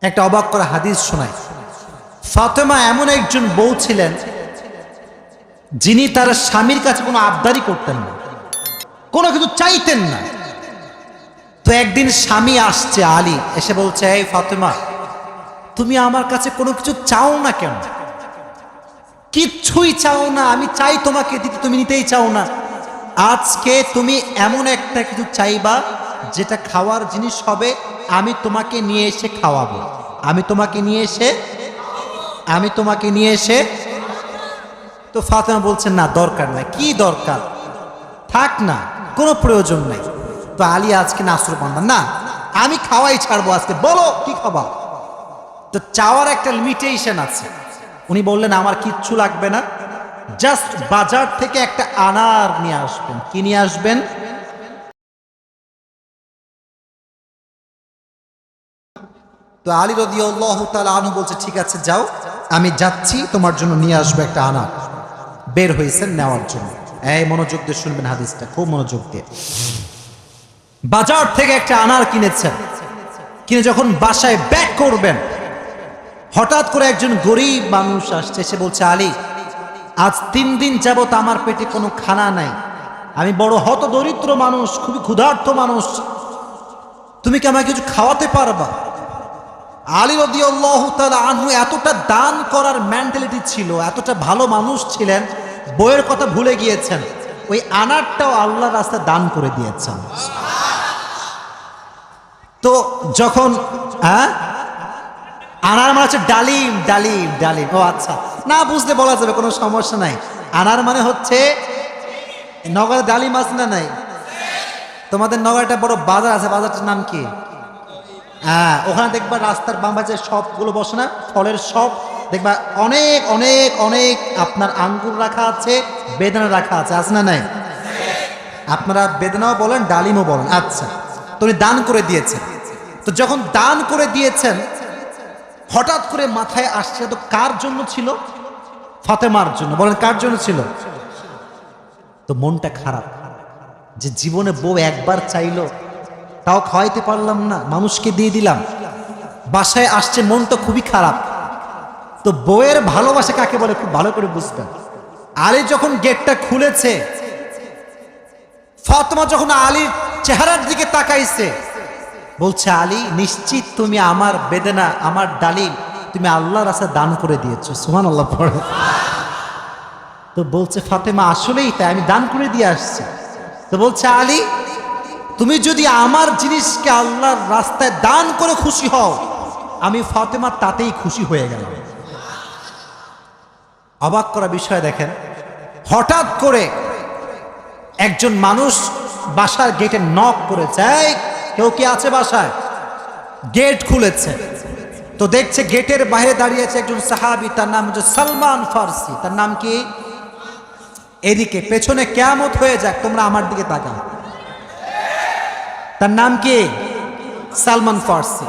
একটা অবাক করা হাদিস শোনায়। ফাতেমা এমন একজন বউ ছিলেন যিনি তার স্বামীর কাছে কোনো আবদারি করতেন না, কোনো কিছু চাইতেন না। তো একদিন স্বামী আসছে, আলী এসে বলছে, এই ফাতেমা, তুমি আমার কাছে কোনো কিছু চাও না কেন? কিচ্ছুই চাও না, আমি চাই তোমাকে দিতে, তুমি নিতেই চাও না। আজকে তুমি এমন একটা কিছু চাইবা যেটা খাওয়ার জিনিস হবে, আমি তোমাকে নিয়ে এসে খাওয়াবো, আমি তোমাকে নিয়ে এসে। তো ফাতেমা বলছেন, না দরকার নাই। কি দরকার, থাক না, কোনো প্রয়োজন নাই। তো আলী আজকে নাসরবান্দা, না আমি খাওয়াই ছাড়বো আজকে, বলো কি খাবা। তো চাওয়ার একটা লিমিটেশন আছে। উনি বললেন, আমার কিচ্ছু লাগবে না, জাস্ট বাজার থেকে একটা আনার নিয়ে আসবেন। কি নিয়ে আসবেন? তো আলী রাদিয়াল্লাহু তাআলা আনহু বলছে, ঠিক আছে যাও, আমি যাচ্ছি, তোমার জন্য নিয়ে আসবো একটা আনার। বের হয়েছেন নেওয়ার জন্য। এই মনোযোগ দিয়ে শুনবেন হাদিসটা, খুব মনোযোগ দিয়ে। বাজার থেকে একটা আনার কিনেছেন, কিনে যখন বাসায় ব্যাক করবেন, হঠাৎ করে একজন গরিব মানুষ আসছে, সে বলছে, আলী, আজ 3 দিন যাবত আমার পেটে কোনো খানা নাই, আমি বড় হতদরিদ্র মানুষ, খুবই ক্ষুধার্ত মানুষ, তুমি কি আমাকে কিছু খাওয়াতে পারবা? আলী রাদিয়াল্লাহু তাআলা আনহু এতটা দান করার মেন্টালিটি ছিল, এতটা ভালো মানুষ ছিলেন, বইয়ের কথা ভুলে গিয়েছেন, ওই আনারটাও আল্লাহর রাস্তায় দান করে দিয়েছেন। তো যখন আনার মানে হচ্ছে ডালিম, ডালিম, ডালিম। ও আচ্ছা, না বুঝতে বলা যাবে, কোনো সমস্যা নাই। আনার মানে হচ্ছে, নগরে ডালিম আছে না নাই? তোমাদের নগরে একটা বড় বাজার আছে, বাজারটার নাম কি? ওখানে দেখবা রাস্তার বাম পাশে সবগুলো বসে না, ফলের সব দেখবা, অনেক অনেক অনেক আপনার আঙ্গুর রাখা আছে, বেদানা রাখা আছে, আছে না নাই? আপনারা বেদানাও বলেন, ডালিমও বলেন। আচ্ছা, তো উনি দান করে দিয়েছেন। তো যখন দান করে দিয়েছেন, হঠাৎ করে মাথায় আসছে, তো কার জন্য ছিল? ফাতেমার জন্য। বলেন, কার জন্য ছিল? তো মনটা খারাপ যে জীবনে বউ একবার চাইলো, তাও খাওয়াইতে পারলাম না, মানুষকে দিয়ে দিলাম। বাসায় আসছে, মনটা খুবই খারাপ। তো বউয়ের ভালোবাসা কাকে বলে খুব ভালো করে বুঝবেন। আলী যখন গেটটা খুলেছে, ফাতেমা যখন আলীর চেহারার দিকে তাকাইছে, বলছে, আলী, নিশ্চিত তুমি আমার বেদনা, আমার ডালিম তুমি আল্লাহর রাস্তায় দান করে দিয়েছো। সুবহানাল্লাহ পড়ে। তো বলছে ফাতেমা, আসলেই তাই, আমি দান করে দিয়ে আসছি। তো বলছে, আলী, তুমি যদি আমার জিনিসকে আল্লাহর রাস্তায় দান করে খুশি হও, আমি ফাতেমা তাতেই খুশি হয়ে গেলাম। অবাক করা বিষয় দেখেন, হঠাৎ করে একজন মানুষ বাসার গেটে নক করেছে, কেউ কি আছে বাসায়? গেট খুলেছে, তো দেখছে গেটের বাইরে দাঁড়িয়ে আছে একজন সাহাবী, তার নাম হচ্ছে সালমান ফারসি। তার নাম কি? এদিকে পেছনে কিয়ামত হয়ে যাক, তোমরা আমার দিকে তাকাও। তার নাম কি? সালমান ফারসি।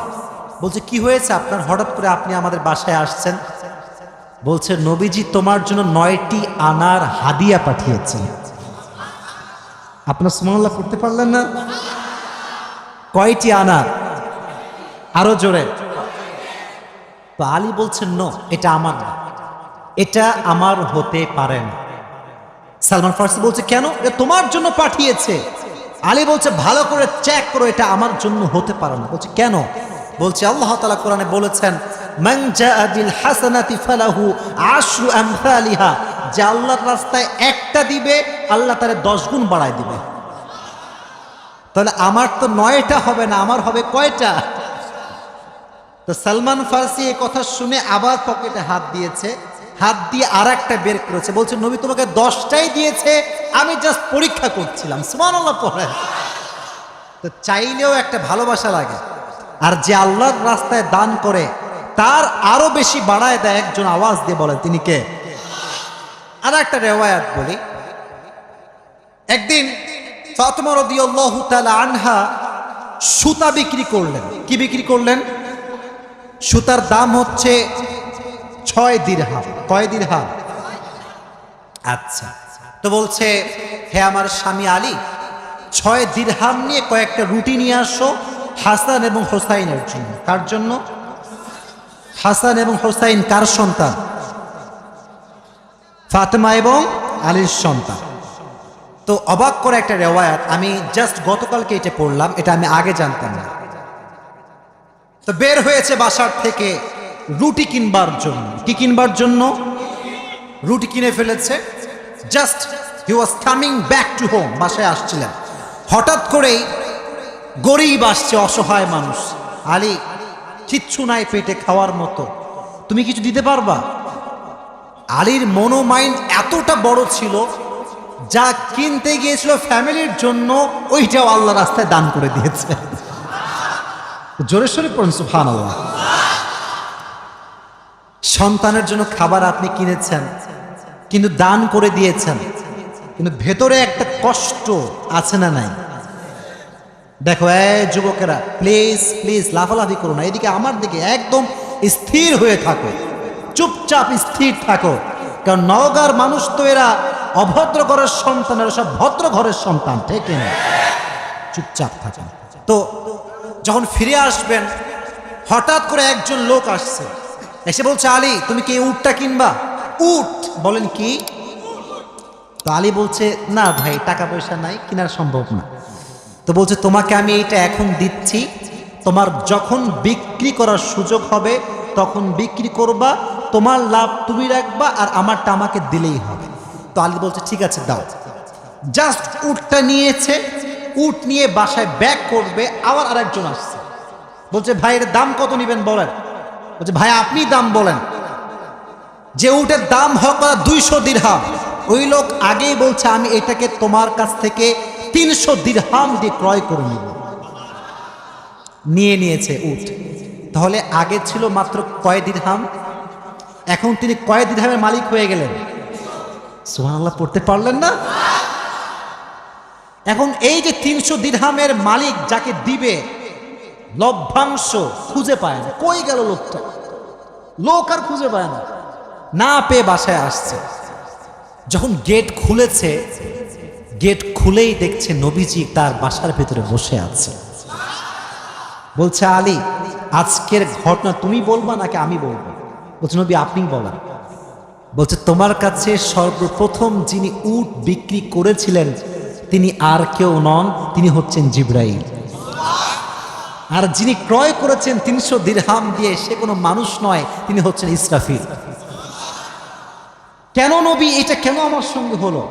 বলছে, কি হয়েছে আপনার, হঠাৎ করে আপনি আমাদের বাসায় আসছেন? বলছে, নবীজি তোমার জন্য 9টি আনার হাদিয়া পাঠিয়েছেন। আপনার সুবহানাল্লাহ পড়তে পারলেন না? কয়টি আনার? আরো জোরে। তো আলী বলছেন, নো, এটা আমার না, এটা আমার হতে পারে না। সালমান ফারসি বলছে, কেন? এটা তোমার জন্য পাঠিয়েছে। আলী বলছে, ভালো করে চেক করো, এটা আমার জন্য হতে পারে না। বলছে, কেন? বলছে, আল্লাহ তাআলা কোরআনে বলেছেন, মান জাআ বিল হাসানাতি ফালাহু আশরু আমসালিহা, যে আল্লাহর রাস্তায় একটা দিবে, আল্লাহ তারে 10 গুণ বাড়ায় দিবে। তাহলে আমার তো 9টা হবে না, আমার হবে কয়টা? তো সালমান ফারসি এই কথা শুনে আবার পকেটে হাত দিয়েছে, হাত দিয়ে আর একটা বের করেছে, বলছে, নবী তোমাকে 10টাই দিয়েছে, আমি জাস্ট পরীক্ষা করছিলাম। সুবহানাল্লাহ পড়ে। তো চাইলেও একটা ভালোবাসা লাগে, আর যে আল্লাহর রাস্তায় দান করে তার আরো বেশি বাড়ায় দেয়। একজন আওয়াজ দিয়ে বলেন, তিনি কে? আর একটা রিওয়ায়াত বলি, একদিন ফাতেমা রাদিয়াল্লাহু তাআলা আনহা সুতা বিক্রি করলেন। কি বিক্রি করলেন? সুতার দাম হচ্ছে 6 দিরহাম। কয় দিরহাম? আচ্ছা, তো বলছে, হে আমার স্বামী আলী, 6 দিরহাম নিয়ে কয়েকটা রুটি নিয়ে আসো হাসান এবং হোসাইনের জন্য। কার জন্য? হাসান এবং হোসাইন কার সন্তান? ফাতেমা এবং আলীর সন্তান। তো অবাক করে একটা রেওয়ায়াত, আমি জাস্ট গতকালকে এটা পড়লাম, এটা আমি আগে জানতাম না। তো বের হয়েছে বাসার থেকে রুটি কিনবার জন্য। কি কিনবার জন্য? রুটি কিনে ফেলেছে। Just he was coming back to home, বাসায় আসছিলেন। হঠাৎ করেই গরিব আসছে, অসহায় মানুষ। আলী, কিচ্ছু নাই পেটে খাওয়ার মতো, তুমি কিছু দিতে পারবা? আলীর মনোমাইন্ড এতটা বড় ছিল, যা কিনতে গিয়েছিল ফ্যামিলির জন্য ওইটাও আল্লাহ রাস্তায় দান করে দিয়েছে। জোরে সোরে পড়ুন সুবহানাল্লাহ। সন্তানের জন্য খাবার আপনি কিনেছেন, কিন্তু দান করে দিয়েছেন, কিন্তু ভেতরে একটা কষ্ট আছে না নাই? দেখো যুবকেরা, প্লিজ প্লিজ লাফালাফি করো না, এদিকে আমার দিকে একদম স্থির হয়ে থাকো, চুপচাপ স্থির থাকো। কারণ নওগাঁর মানুষ তো এরা অভদ্র ঘরের সন্তান, এরা সব ভদ্র ঘরের সন্তান, ঠিক না? চুপচাপ থাকেন। তো যখন ফিরে আসবেন, হঠাৎ করে একজন লোক আসছে, এসে বলছে, আলী তুমি কি উটটা কিনবা? উট? বলেন কি? তো আলী বলছে, না ভাই, টাকা পয়সা নাই, কেনার সম্ভব না। তো বলছে, তোমাকে আমি এইটা এখন দিচ্ছি, তোমার যখন বিক্রি করার সুযোগ হবে তখন বিক্রি করবা, তোমার লাভ তুমি রাখবা, আর আমারটা আমাকে দিলেই হবে। তো আলী বলছে, ঠিক আছে দাও। জাস্ট উটটা নিয়েছে, উট নিয়ে বাসায় ব্যাক করবে, আবার আরেকজন আসছে, বলছে, ভাই এর দাম কত নিবেন বলেন? বলছে, ভাই আপনি দাম বলেন। যে উটের দাম হোক 200 দিরহাম, ওই লোক আগেই বলছে, আমি এটাকে তোমার কাছ থেকে 300 দিরহাম দিয়ে ক্রয় করে নিব। নিয়ে নিয়েছে উট। তাহলে আগে ছিল মাত্র কয় দিরহাম, এখন তিনি কয় দিরহামের মালিক হয়ে গেলেন? সুবহানাল্লাহ পড়তে পারলেন না? এখন এই যে 300 দিরহামের মালিক যাকে দিবে, লভ্যাংশ খুঁজে পায় না। কই গেল লোকটা? লোক আর খুঁজে পায় না, না পেয়ে বাসায় আসছে। যখন গেট খুলেছে, গেট খুলেই দেখছে নবীজি তার বাসার ভেতরে বসে আছে। বলছে, আলী আজকের ঘটনা তুমি বলবা নাকি আমি বলবো? বলছে, নবী আপনি বলেন। বলছে, তোমার কাছে সর্বপ্রথম যিনি উট বিক্রি করেছিলেন তিনি আর কেউ নন, তিনি হচ্ছেন জিবরাইল। আর যিনি ক্রয় করেছেন 300 দিরহাম দিয়ে, সে কোনো মানুষ নয়, তিনি হচ্ছেন ইসরাফিল। কেন নবী, এটা কেন আমার সঙ্গে হলো?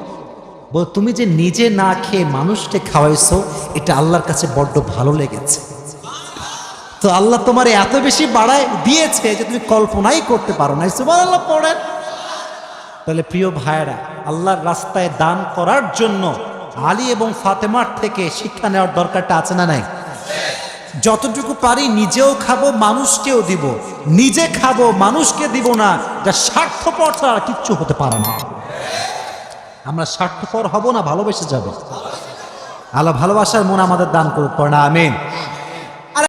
বল, তুমি যে নিজে না খেয়ে মানুষকে খাওয়াইছো, এটা আল্লাহর কাছে বড্ড ভালো লেগেছে। তো আল্লাহ তোমার এত বেশি বাড়ায় দিয়েছে যে তুমি কল্পনাই করতে পারো না। সুবহানাল্লাহ পড়েন। তাহলে প্রিয় ভাইরা, আল্লাহর রাস্তায় দান করার জন্য আলী এবং ফাতেমার থেকে শিক্ষা নেওয়ার দরকারটা আছে না নাই? যতটুকু পারি নিজেও খাবো, মানুষকেও দিব। নিজে খাবো, মানুষকে দিব না, যা স্বার্থপর ছাড়া কিচ্ছু হতে পারে না। আমরা স্বার্থপর হব না, ভালোবেসে যাব। আল্লাহ ভালোবাসার মন আমাদের দান করুক, না আমিন।